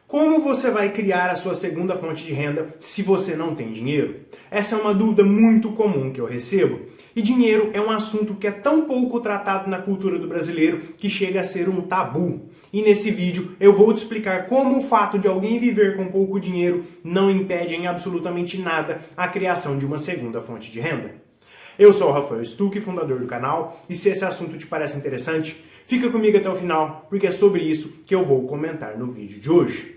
Como você vai criar a sua segunda fonte de renda se você não tem dinheiro? Essa é uma dúvida muito comum que eu recebo. E dinheiro é um assunto que é tão pouco tratado na cultura do brasileiro que chega a ser um tabu. E nesse vídeo eu vou te explicar como o fato de alguém viver com pouco dinheiro não impede em absolutamente nada a criação de uma segunda fonte de renda. Eu sou o Rafael Stuck, fundador do canal, e se esse assunto te parece interessante, fica comigo até o final, porque é sobre isso que eu vou comentar no vídeo de hoje.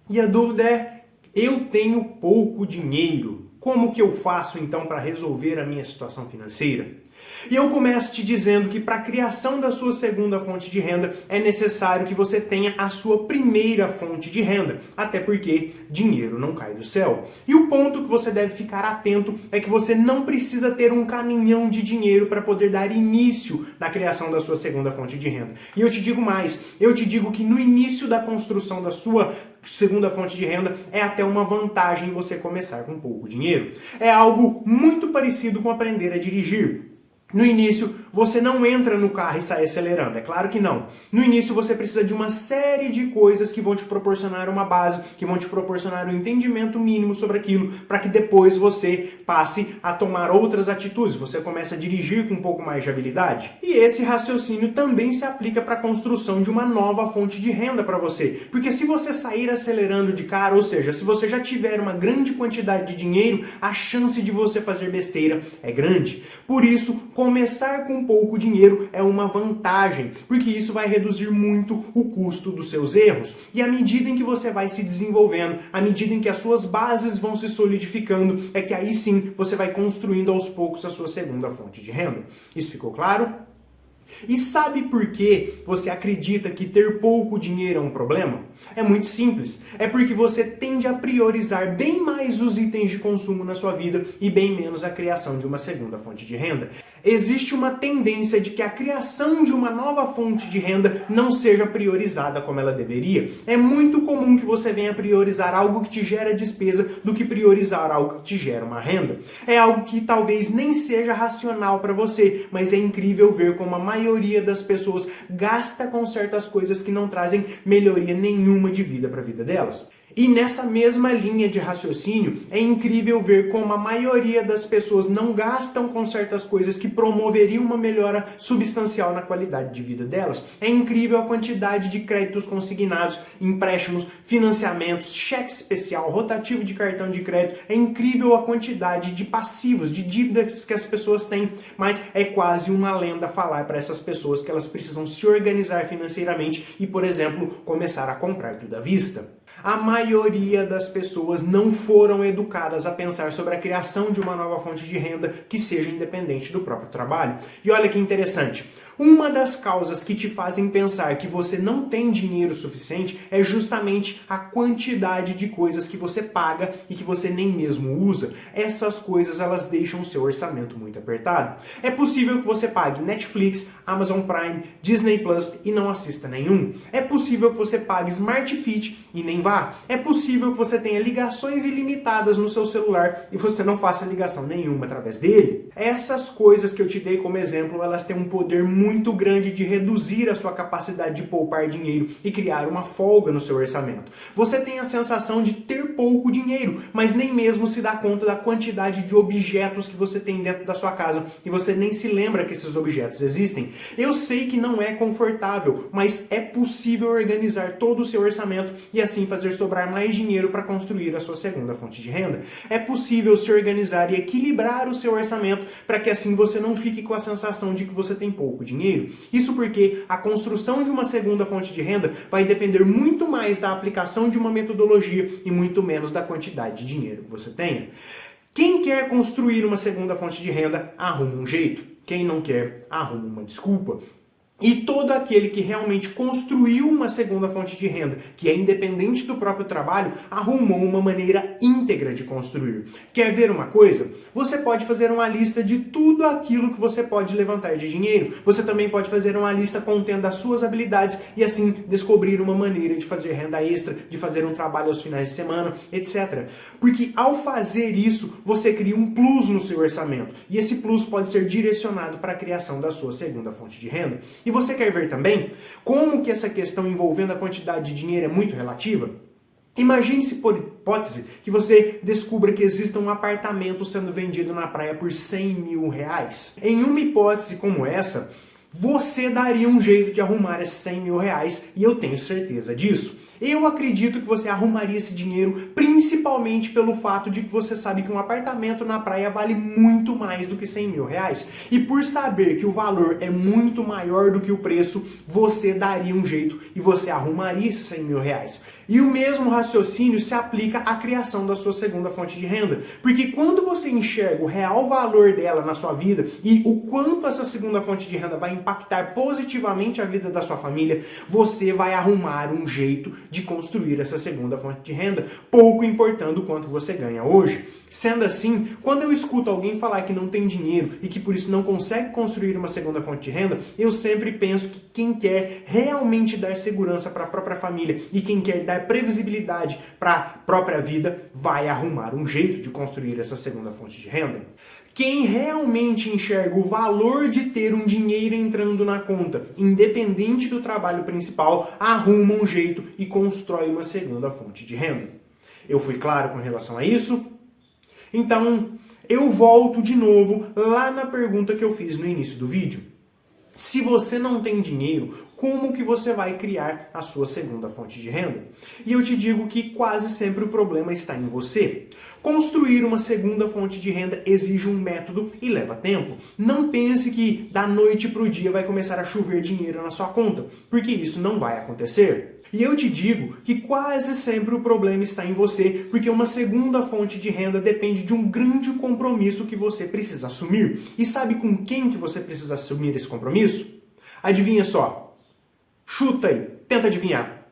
E a dúvida é, eu tenho pouco dinheiro, como que eu faço então para resolver a minha situação financeira? E eu começo te dizendo que para a criação da sua segunda fonte de renda é necessário que você tenha a sua primeira fonte de renda, até porque dinheiro não cai do céu. E o ponto que você deve ficar atento é que você não precisa ter um caminhão de dinheiro para poder dar início na criação da sua segunda fonte de renda. E eu te digo mais, eu te digo que no início da construção da sua segunda fonte de renda é até uma vantagem você começar com pouco dinheiro. É algo muito parecido com aprender a dirigir. No início, você não entra no carro e sai acelerando, é claro que não. No início, você precisa de uma série de coisas que vão te proporcionar uma base, que vão te proporcionar um entendimento mínimo sobre aquilo, para que depois você passe a tomar outras atitudes, você começa a dirigir com um pouco mais de habilidade. E esse raciocínio também se aplica para a construção de uma nova fonte de renda para você. Porque se você sair acelerando de cara, ou seja, se você já tiver uma grande quantidade de dinheiro, a chance de você fazer besteira é grande. Por isso, começar com pouco dinheiro é uma vantagem, porque isso vai reduzir muito o custo dos seus erros. E à medida em que você vai se desenvolvendo, à medida em que as suas bases vão se solidificando, é que aí sim você vai construindo aos poucos a sua segunda fonte de renda. Isso ficou claro? E sabe por que você acredita que ter pouco dinheiro é um problema? É muito simples. É porque você tende a priorizar bem mais os itens de consumo na sua vida e bem menos a criação de uma segunda fonte de renda. Existe uma tendência de que a criação de uma nova fonte de renda não seja priorizada como ela deveria. É muito comum que você venha priorizar algo que te gera despesa do que priorizar algo que te gera uma renda. É algo que talvez nem seja racional para você, mas é incrível ver como a maioria das pessoas gasta com certas coisas que não trazem melhoria nenhuma de vida para a vida delas. E nessa mesma linha de raciocínio, é incrível ver como a maioria das pessoas não gastam com certas coisas que promoveriam uma melhora substancial na qualidade de vida delas. É incrível a quantidade de créditos consignados, empréstimos, financiamentos, cheque especial, rotativo de cartão de crédito. É incrível a quantidade de passivos, de dívidas que as pessoas têm, mas é quase uma lenda falar para essas pessoas que elas precisam se organizar financeiramente e, por exemplo, começar a comprar tudo à vista. A maioria das pessoas não foram educadas a pensar sobre a criação de uma nova fonte de renda que seja independente do próprio trabalho. E olha que interessante, uma das causas que te fazem pensar que você não tem dinheiro suficiente é justamente a quantidade de coisas que você paga e que você nem mesmo usa. Essas coisas, elas deixam o seu orçamento muito apertado. É possível que você pague Netflix, Amazon Prime, Disney Plus e não assista nenhum. É possível que você pague Smart Fit e nem vá. É possível que você tenha ligações ilimitadas no seu celular e você não faça ligação nenhuma através dele. Essas coisas que eu te dei como exemplo, elas têm um poder muito grande de reduzir a sua capacidade de poupar dinheiro e criar uma folga no seu orçamento. Você tem a sensação de ter pouco dinheiro, mas nem mesmo se dá conta da quantidade de objetos que você tem dentro da sua casa e você nem se lembra que esses objetos existem. Eu sei que não é confortável, mas é possível organizar todo o seu orçamento e assim fazer sobrar mais dinheiro para construir a sua segunda fonte de renda. É possível se organizar e equilibrar o seu orçamento para que assim você não fique com a sensação de que você tem pouco dinheiro. Isso porque a construção de uma segunda fonte de renda vai depender muito mais da aplicação de uma metodologia e muito menos da quantidade de dinheiro que você tenha. Quem quer construir uma segunda fonte de renda, arruma um jeito. Quem não quer, arruma uma desculpa. E todo aquele que realmente construiu uma segunda fonte de renda, que é independente do próprio trabalho, arrumou uma maneira íntegra de construir. Quer ver uma coisa? Você pode fazer uma lista de tudo aquilo que você pode levantar de dinheiro. Você também pode fazer uma lista contendo as suas habilidades e assim descobrir uma maneira de fazer renda extra, de fazer um trabalho aos finais de semana, etc. Porque ao fazer isso, você cria um plus no seu orçamento. E esse plus pode ser direcionado para a criação da sua segunda fonte de renda. E você quer ver também como que essa questão envolvendo a quantidade de dinheiro é muito relativa? Imagine-se, por hipótese, que você descubra que exista um apartamento sendo vendido na praia por 100 mil reais. Em uma hipótese como essa, você daria um jeito de arrumar esses 100 mil reais e eu tenho certeza disso. Eu acredito que você arrumaria esse dinheiro principalmente pelo fato de que você sabe que um apartamento na praia vale muito mais do que 100 mil reais. E por saber que o valor é muito maior do que o preço, você daria um jeito e você arrumaria esses 100 mil reais. E o mesmo raciocínio se aplica à criação da sua segunda fonte de renda. Porque quando você enxerga o real valor dela na sua vida e o quanto essa segunda fonte de renda vai impactar positivamente a vida da sua família, você vai arrumar um jeito de construir essa segunda fonte de renda, pouco importando o quanto você ganha hoje. Sendo assim, quando eu escuto alguém falar que não tem dinheiro e que por isso não consegue construir uma segunda fonte de renda, eu sempre penso que quem quer realmente dar segurança para a própria família e quem quer dar previsibilidade para a própria vida vai arrumar um jeito de construir essa segunda fonte de renda. Quem realmente enxerga o valor de ter um dinheiro entrando na conta, independente do trabalho principal, arruma um jeito e constrói uma segunda fonte de renda. Eu fui claro com relação a isso? Então, eu volto de novo lá na pergunta que eu fiz no início do vídeo. Se você não tem dinheiro, como que você vai criar a sua segunda fonte de renda? E eu te digo que quase sempre o problema está em você. Construir uma segunda fonte de renda exige um método e leva tempo. Não pense que da noite para o dia vai começar a chover dinheiro na sua conta, porque isso não vai acontecer. E eu te digo que quase sempre o problema está em você, porque uma segunda fonte de renda depende de um grande compromisso que você precisa assumir. E sabe com quem que você precisa assumir esse compromisso? Adivinha só. Chuta aí, tenta adivinhar.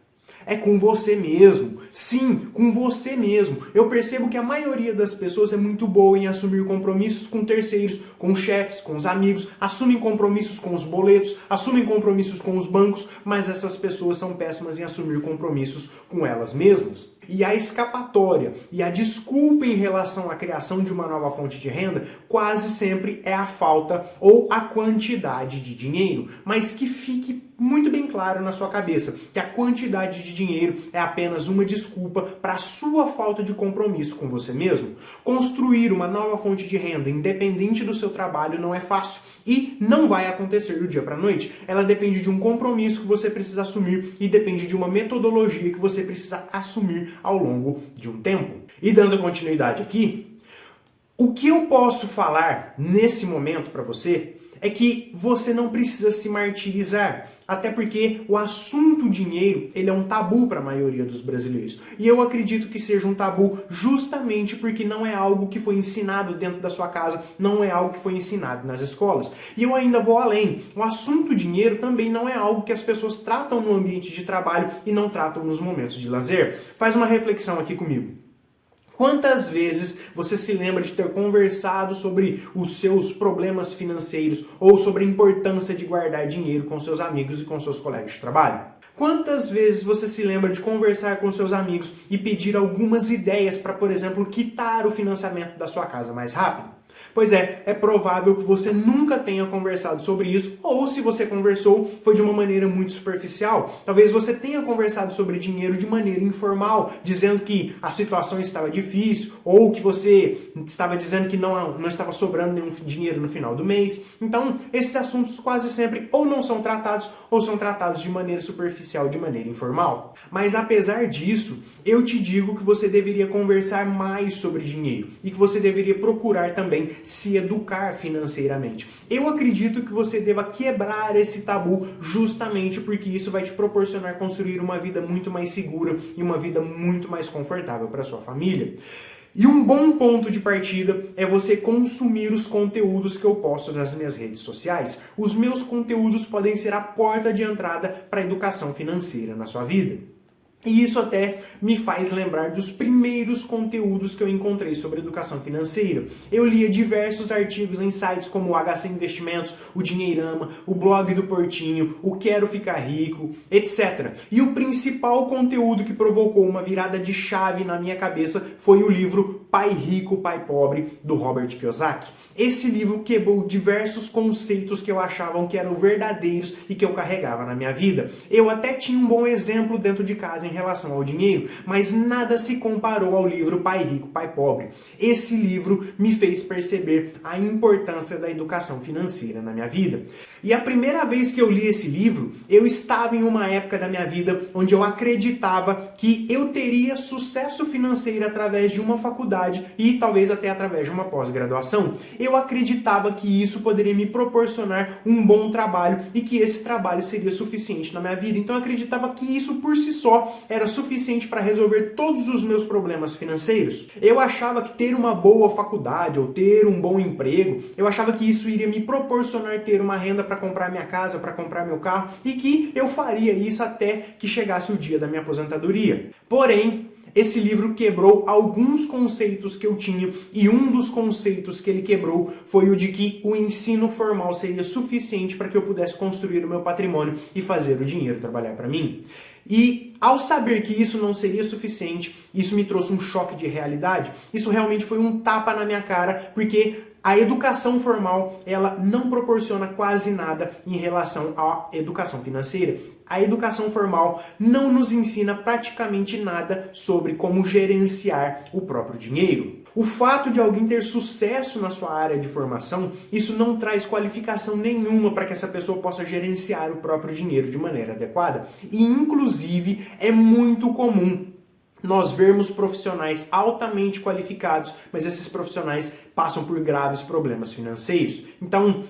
É com você mesmo. Sim, com você mesmo. Eu percebo que a maioria das pessoas é muito boa em assumir compromissos com terceiros, com chefes, com os amigos, assumem compromissos com os boletos, assumem compromissos com os bancos, mas essas pessoas são péssimas em assumir compromissos com elas mesmas. E a escapatória e a desculpa em relação à criação de uma nova fonte de renda quase sempre é a falta ou a quantidade de dinheiro, mas que fique muito bem claro na sua cabeça que a quantidade de dinheiro é apenas uma desculpa para a sua falta de compromisso com você mesmo. Construir uma nova fonte de renda independente do seu trabalho não é fácil e não vai acontecer do dia para a noite. Ela depende de um compromisso que você precisa assumir e depende de uma metodologia que você precisa assumir ao longo de um tempo. E dando continuidade aqui, o que eu posso falar nesse momento para você é que você não precisa se martirizar, até porque o assunto dinheiro ele é um tabu para a maioria dos brasileiros. E eu acredito que seja um tabu justamente porque não é algo que foi ensinado dentro da sua casa, não é algo que foi ensinado nas escolas. E eu ainda vou além. O assunto dinheiro também não é algo que as pessoas tratam no ambiente de trabalho e não tratam nos momentos de lazer. Faz uma reflexão aqui comigo. Quantas vezes você se lembra de ter conversado sobre os seus problemas financeiros ou sobre a importância de guardar dinheiro com seus amigos e com seus colegas de trabalho? Quantas vezes você se lembra de conversar com seus amigos e pedir algumas ideias para, por exemplo, quitar o financiamento da sua casa mais rápido? Pois é provável que você nunca tenha conversado sobre isso, ou se você conversou, foi de uma maneira muito superficial. Talvez você tenha conversado sobre dinheiro de maneira informal, dizendo que a situação estava difícil, ou que você estava dizendo que não estava sobrando nenhum dinheiro no final do mês. Então, esses assuntos quase sempre ou não são tratados, ou são tratados de maneira superficial, de maneira informal. Mas apesar disso, eu te digo que você deveria conversar mais sobre dinheiro, e que você deveria procurar também se educar financeiramente. Eu acredito que você deva quebrar esse tabu justamente porque isso vai te proporcionar construir uma vida muito mais segura e uma vida muito mais confortável para sua família. E um bom ponto de partida é você consumir os conteúdos que eu posto nas minhas redes sociais. Os meus conteúdos podem ser a porta de entrada para a educação financeira na sua vida. E isso até me faz lembrar dos primeiros conteúdos que eu encontrei sobre educação financeira. Eu lia diversos artigos em sites como o HC Investimentos, o Dinheirama, o blog do Portinho, o Quero Ficar Rico, etc. E o principal conteúdo que provocou uma virada de chave na minha cabeça foi o livro Pai Rico, Pai Pobre, do Robert Kiyosaki. Esse livro quebrou diversos conceitos que eu achava que eram verdadeiros e que eu carregava na minha vida. Eu até tinha um bom exemplo dentro de casa em relação ao dinheiro, mas nada se comparou ao livro Pai Rico, Pai Pobre. Esse livro me fez perceber a importância da educação financeira na minha vida. E a primeira vez que eu li esse livro, eu estava em uma época da minha vida onde eu acreditava que eu teria sucesso financeiro através de uma faculdade e talvez até através de uma pós-graduação. Eu acreditava que isso poderia me proporcionar um bom trabalho e que esse trabalho seria suficiente na minha vida. Então eu acreditava que isso por si só era suficiente para resolver todos os meus problemas financeiros. Eu achava que ter uma boa faculdade ou ter um bom emprego, eu achava que isso iria me proporcionar ter uma renda para comprar minha casa, para comprar meu carro e que eu faria isso até que chegasse o dia da minha aposentadoria. Porém, esse livro quebrou alguns conceitos que eu tinha e um dos conceitos que ele quebrou foi o de que o ensino formal seria suficiente para que eu pudesse construir o meu patrimônio e fazer o dinheiro trabalhar para mim. E ao saber que isso não seria suficiente, isso me trouxe um choque de realidade. Isso realmente foi um tapa na minha cara, porque a educação formal, ela não proporciona quase nada em relação à educação financeira. A educação formal não nos ensina praticamente nada sobre como gerenciar o próprio dinheiro. O fato de alguém ter sucesso na sua área de formação, isso não traz qualificação nenhuma para que essa pessoa possa gerenciar o próprio dinheiro de maneira adequada. E, inclusive, é muito comum nós vermos profissionais altamente qualificados, mas esses profissionais passam por graves problemas financeiros. Então,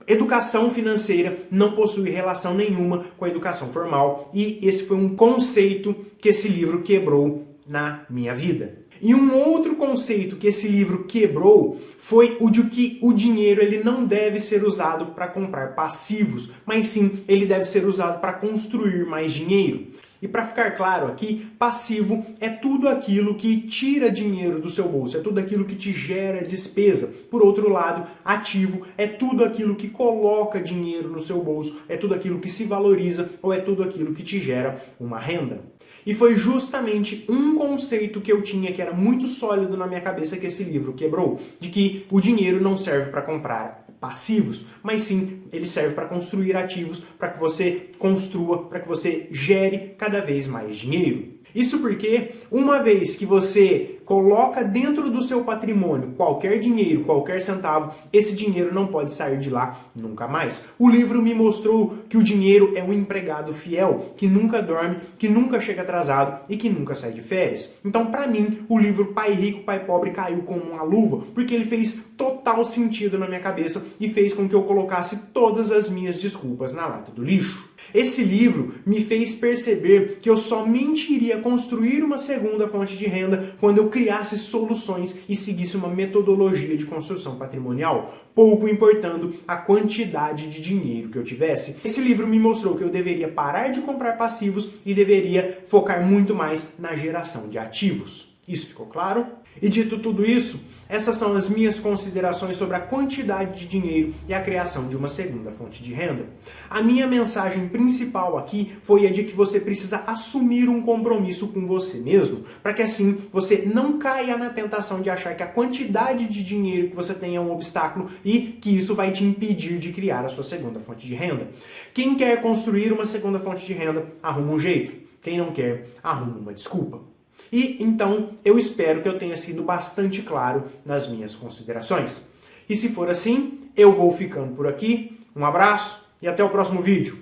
educação financeira não possui relação nenhuma com a educação formal e esse foi um conceito que esse livro quebrou na minha vida. E um outro conceito que esse livro quebrou foi o de que o dinheiro ele não deve ser usado para comprar passivos, mas sim ele deve ser usado para construir mais dinheiro. E para ficar claro aqui, passivo é tudo aquilo que tira dinheiro do seu bolso, é tudo aquilo que te gera despesa. Por outro lado, ativo é tudo aquilo que coloca dinheiro no seu bolso, é tudo aquilo que se valoriza ou é tudo aquilo que te gera uma renda. E foi justamente um conceito que eu tinha que era muito sólido na minha cabeça que esse livro quebrou, de que o dinheiro não serve para comprar passivos, mas sim ele serve para construir ativos, para que você construa, para que você gere cada vez mais dinheiro. Isso porque, uma vez que você coloca dentro do seu patrimônio qualquer dinheiro, qualquer centavo, esse dinheiro não pode sair de lá nunca mais. O livro me mostrou que o dinheiro é um empregado fiel, que nunca dorme, que nunca chega atrasado e que nunca sai de férias. Então, para mim, o livro Pai Rico, Pai Pobre caiu como uma luva, porque ele fez total sentido na minha cabeça e fez com que eu colocasse todas as minhas desculpas na lata do lixo. Esse livro me fez perceber que eu somente iria construir uma segunda fonte de renda quando eu criasse soluções e seguisse uma metodologia de construção patrimonial, pouco importando a quantidade de dinheiro que eu tivesse. Esse livro me mostrou que eu deveria parar de comprar passivos e deveria focar muito mais na geração de ativos. Isso ficou claro? E dito tudo isso, essas são as minhas considerações sobre a quantidade de dinheiro e a criação de uma segunda fonte de renda. A minha mensagem principal aqui foi a de que você precisa assumir um compromisso com você mesmo, para que assim você não caia na tentação de achar que a quantidade de dinheiro que você tem é um obstáculo e que isso vai te impedir de criar a sua segunda fonte de renda. Quem quer construir uma segunda fonte de renda, arruma um jeito. Quem não quer, arruma uma desculpa. E então eu espero que eu tenha sido bastante claro nas minhas considerações. E se for assim, eu vou ficando por aqui. Um abraço e até o próximo vídeo.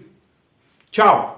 Tchau!